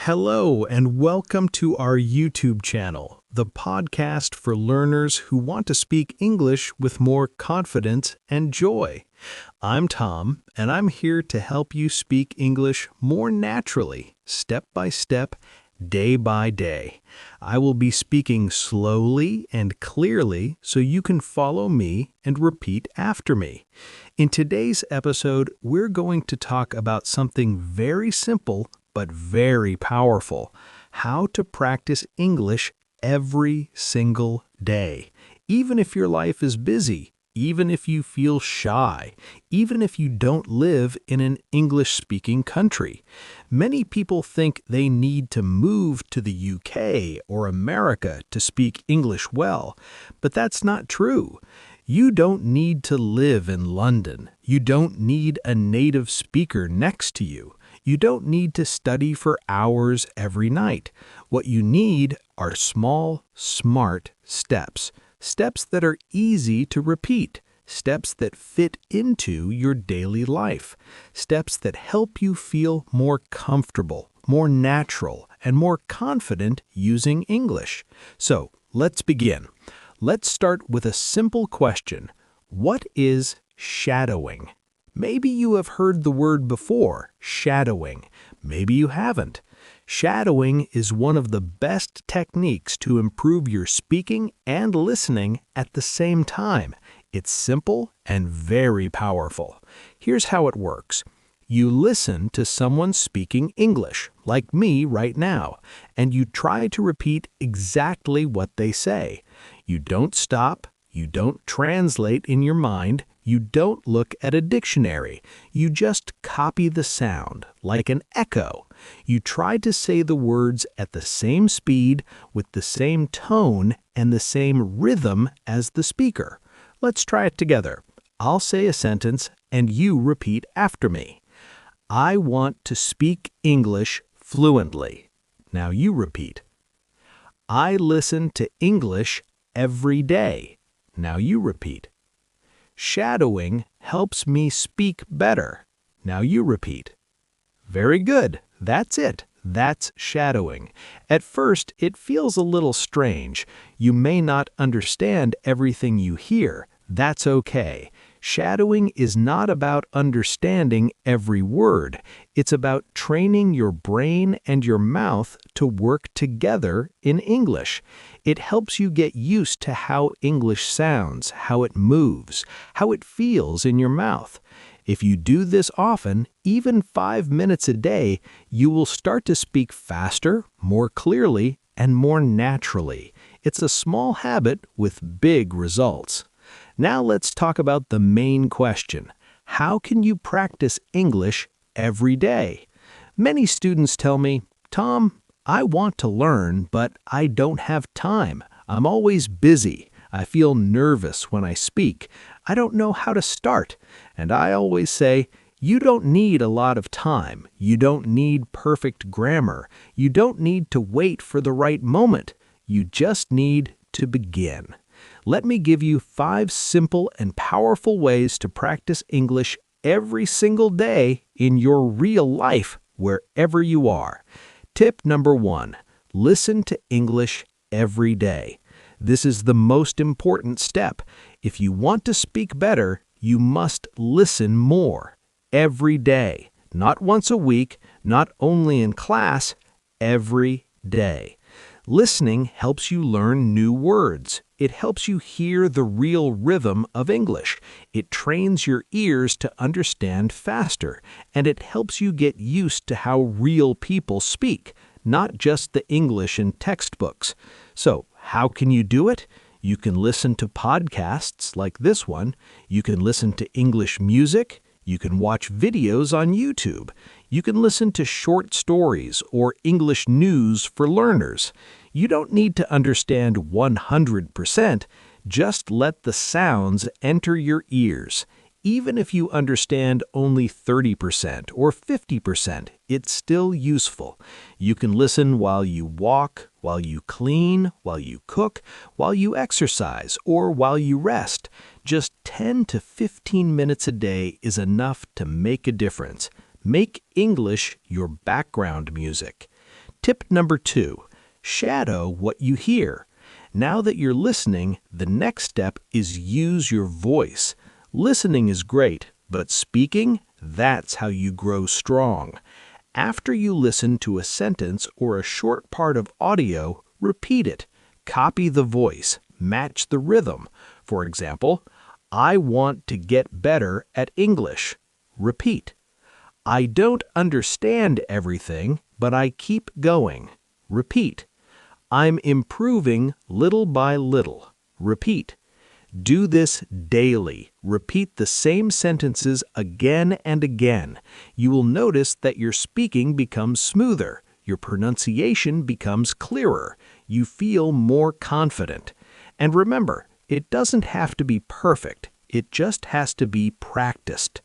Hello, and welcome to our YouTube channel, the podcast for learners who want to speak English with more confidence and joy. I'm Tom, and I'm here to help you speak English more naturally, step by step, day by day. I will be speaking slowly and clearly so you can follow me and repeat after me. In today's episode, we're going to talk about something very simple but very powerful: how to practice English every single day. Even if your life is busy, even if you feel shy, even if you don't live in an English-speaking country. Many people think they need to move to the UK or America to speak English well, but that's not true. You don't need to live in London. You don't need a native speaker next to you. You don't need to study for hours every night. What you need are small, smart steps. Steps that are easy to repeat. Steps that fit into your daily life. Steps that help you feel more comfortable, more natural, and more confident using English. So, let's begin. Let's start with a simple question. What is shadowing? Maybe you have heard the word before, shadowing. Maybe you haven't. Shadowing is one of the best techniques to improve your speaking and listening at the same time. It's simple and very powerful. Here's how it works. You listen to someone speaking English, like me right now, and you try to repeat exactly what they say. You don't stop. You don't translate in your mind. You don't look at a dictionary. You just copy the sound, like an echo. You try to say the words at the same speed, with the same tone, and the same rhythm as the speaker. Let's try it together. I'll say a sentence, and you repeat after me. I want to speak English fluently. Now you repeat. I listen to English every day. Now you repeat. Shadowing helps me speak better. Now you repeat. Very good. That's it. That's shadowing. At first, it feels a little strange. You may not understand everything you hear. That's okay. Shadowing is not about understanding every word. It's about training your brain and your mouth to work together in English. It helps you get used to how English sounds, how it moves, how it feels in your mouth. If you do this often, even 5 minutes a day, you will start to speak faster, more clearly, and more naturally. It's a small habit with big results. Now let's talk about the main question. How can you practice English every day? Many students tell me, Tom, I want to learn, but I don't have time. I'm always busy. I feel nervous when I speak. I don't know how to start. And I always say, you don't need a lot of time. You don't need perfect grammar. You don't need to wait for the right moment. You just need to begin. Let me give you 5 simple and powerful ways to practice English every single day in your real life, wherever you are. Tip number 1, listen to English every day. This is the most important step. If you want to speak better, you must listen more. Every day. Not once a week, not only in class, every day. Listening helps you learn new words. It helps you hear the real rhythm of English. It trains your ears to understand faster, and it helps you get used to how real people speak, not just the English in textbooks. So, how can you do it? You can listen to podcasts like this one. You can listen to English music. You can watch videos on YouTube. You can listen to short stories or English news for learners. You don't need to understand 100%. Just let the sounds enter your ears. Even if you understand only 30% or 50%, it's still useful. You can listen while you walk, while you clean, while you cook, while you exercise, or while you rest. Just 10 to 15 minutes a day is enough to make a difference. Make English your background music. Tip number 2, shadow what you hear. Now that you're listening, the next step is use your voice. Listening is great, but speaking, that's how you grow strong. After you listen to a sentence or a short part of audio, repeat it. Copy the voice. Match the rhythm. For example, I want to get better at English. Repeat. I don't understand everything, but I keep going. Repeat. I'm improving little by little. Repeat. Do this daily. Repeat the same sentences again and again. You will notice that your speaking becomes smoother. Your pronunciation becomes clearer. You feel more confident. And remember, it doesn't have to be perfect. It just has to be practiced.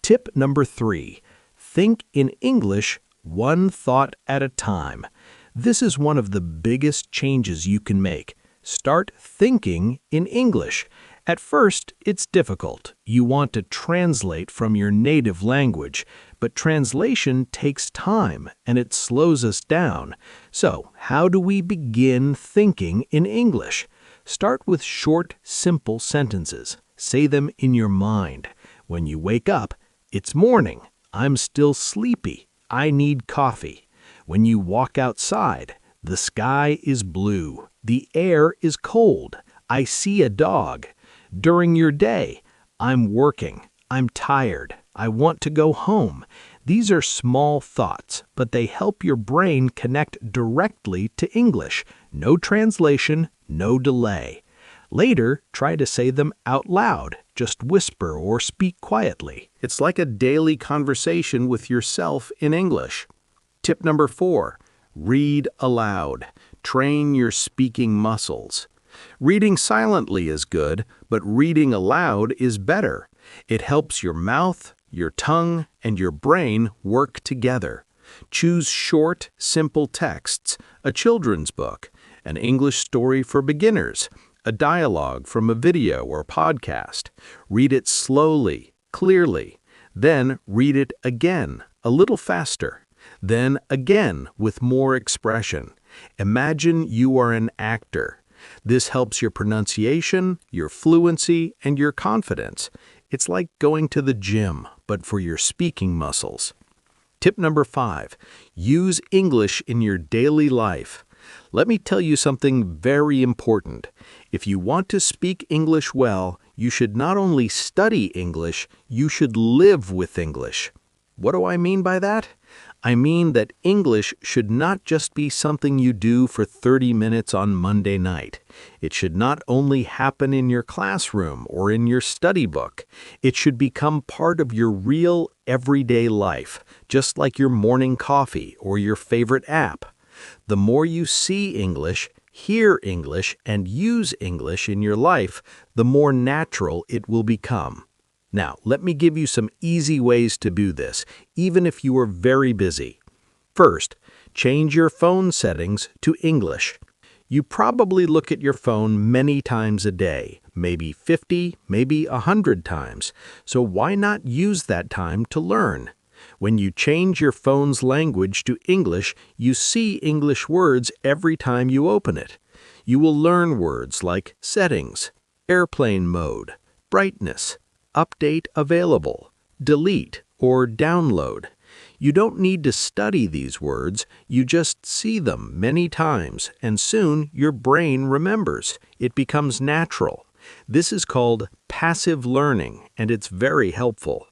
Tip number 3, think in English one thought at a time. This is one of the biggest changes you can make. Start thinking in English. At first, it's difficult. You want to translate from your native language, but translation takes time and it slows us down. So, how do we begin thinking in English? Start with short, simple sentences. Say them in your mind. When you wake up, it's morning. I'm still sleepy. I need coffee. When you walk outside, the sky is blue. The air is cold. I see a dog. During your day, I'm working. I'm tired. I want to go home. These are small thoughts, but they help your brain connect directly to English. No translation, no delay. Later, try to say them out loud. Just whisper or speak quietly. It's like a daily conversation with yourself in English. Tip number 4, read aloud. Train your speaking muscles. Reading silently is good, but reading aloud is better. It helps your mouth, your tongue, and your brain work together. Choose short, simple texts, a children's book, an English story for beginners, a dialogue from a video or podcast. Read it slowly, clearly. Then read it again, a little faster. Then again with more expression. Imagine you are an actor. This helps your pronunciation, your fluency, and your confidence. It's like going to the gym, but for your speaking muscles. Tip number 5, use English in your daily life. Let me tell you something very important. If you want to speak English well, you should not only study English, you should live with English. What do I mean by that? I mean that English should not just be something you do for 30 minutes on Monday night. It should not only happen in your classroom or in your study book. It should become part of your real everyday life, just like your morning coffee or your favorite app. The more you see English, hear English, and use English in your life, the more natural it will become. Now, let me give you some easy ways to do this, even if you are very busy. First, change your phone settings to English. You probably look at your phone many times a day, maybe 50, maybe 100 times. So why not use that time to learn? When you change your phone's language to English, you see English words every time you open it. You will learn words like settings, airplane mode, brightness, update available, delete, or download. You don't need to study these words, you just see them many times, and soon your brain remembers. It becomes natural. This is called passive learning, and it's very helpful.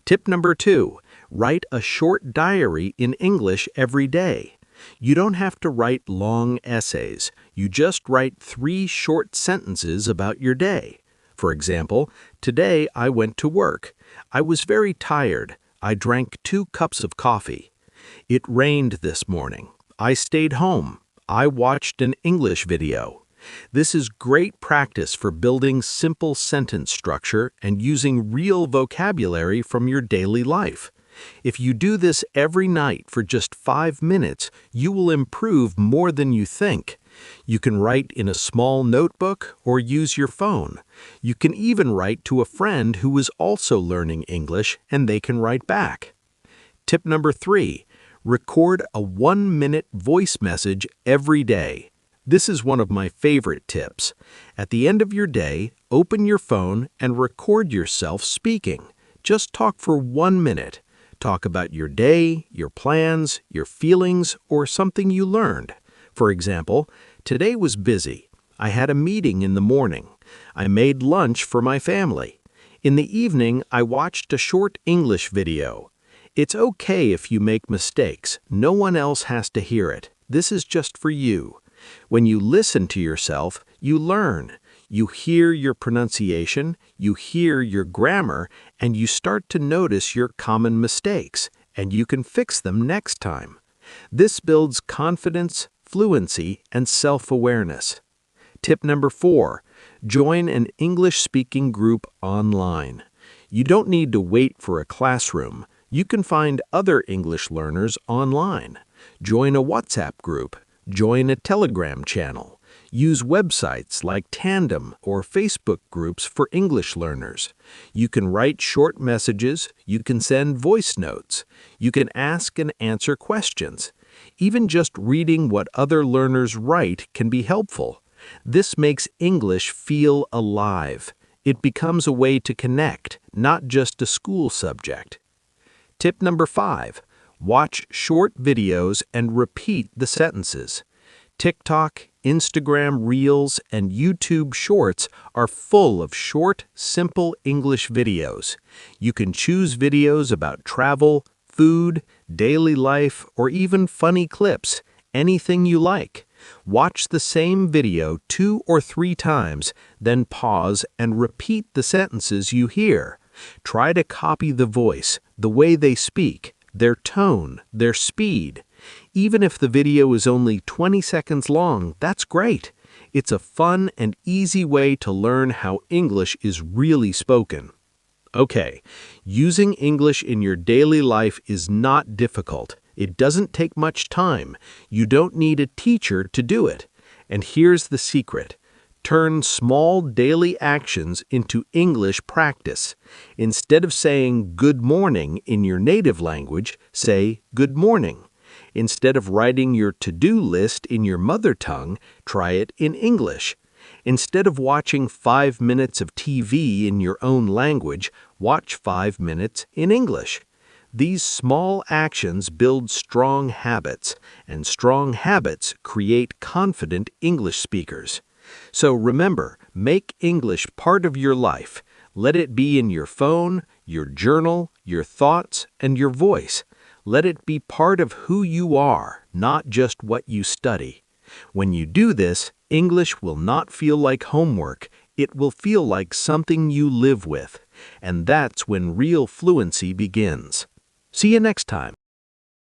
Tip number 2, write a short diary in English every day. You don't have to write long essays. You just write 3 short sentences about your day. For example, today I went to work. I was very tired. I drank 2 cups of coffee. It rained this morning. I stayed home. I watched an English video. This is great practice for building simple sentence structure and using real vocabulary from your daily life. If you do this every night for just 5 minutes, you will improve more than you think. You can write in a small notebook or use your phone. You can even write to a friend who is also learning English and they can write back. Tip number 3, Record a 1-minute voice message every day. This is one of my favorite tips. At the end of your day, open your phone and record yourself speaking. Just talk for 1 minute. Talk about your day, your plans, your feelings, or something you learned. For example, today was busy. I had a meeting in the morning. I made lunch for my family. In the evening, I watched a short English video. It's okay if you make mistakes. No one else has to hear it. This is just for you. When you listen to yourself, you learn. You hear your pronunciation, you hear your grammar, and you start to notice your common mistakes, and you can fix them next time. This builds confidence, fluency, and self-awareness. Tip number 4, join an English-speaking group online. You don't need to wait for a classroom. You can find other English learners online. Join a WhatsApp group. Join a Telegram channel. Use websites like Tandem or Facebook groups for English learners. You can write short messages. You can send voice notes. You can ask and answer questions. Even just reading what other learners write can be helpful. This makes English feel alive. It becomes a way to connect, not just a school subject. Tip number 5, watch short videos and repeat the sentences. TikTok, Instagram Reels, and YouTube Shorts are full of short, simple English videos. You can choose videos about travel, food, daily life, or even funny clips, anything you like. Watch the same video 2 or 3 times, then pause and repeat the sentences you hear. Try to copy the voice, the way they speak, their tone, their speed. Even if the video is only 20 seconds long, that's great. It's a fun and easy way to learn how English is really spoken. Okay, using English in your daily life is not difficult. It doesn't take much time. You don't need a teacher to do it. And here's the secret. Turn small daily actions into English practice. Instead of saying good morning in your native language, say good morning. Instead of writing your to-do list in your mother tongue, try it in English. Instead of watching 5 minutes of TV in your own language, watch 5 minutes in English. These small actions build strong habits, and strong habits create confident English speakers. So remember, make English part of your life. Let it be in your phone, your journal, your thoughts, and your voice. Let it be part of who you are, not just what you study. When you do this, English will not feel like homework. It will feel like something you live with. And that's when real fluency begins. See you next time.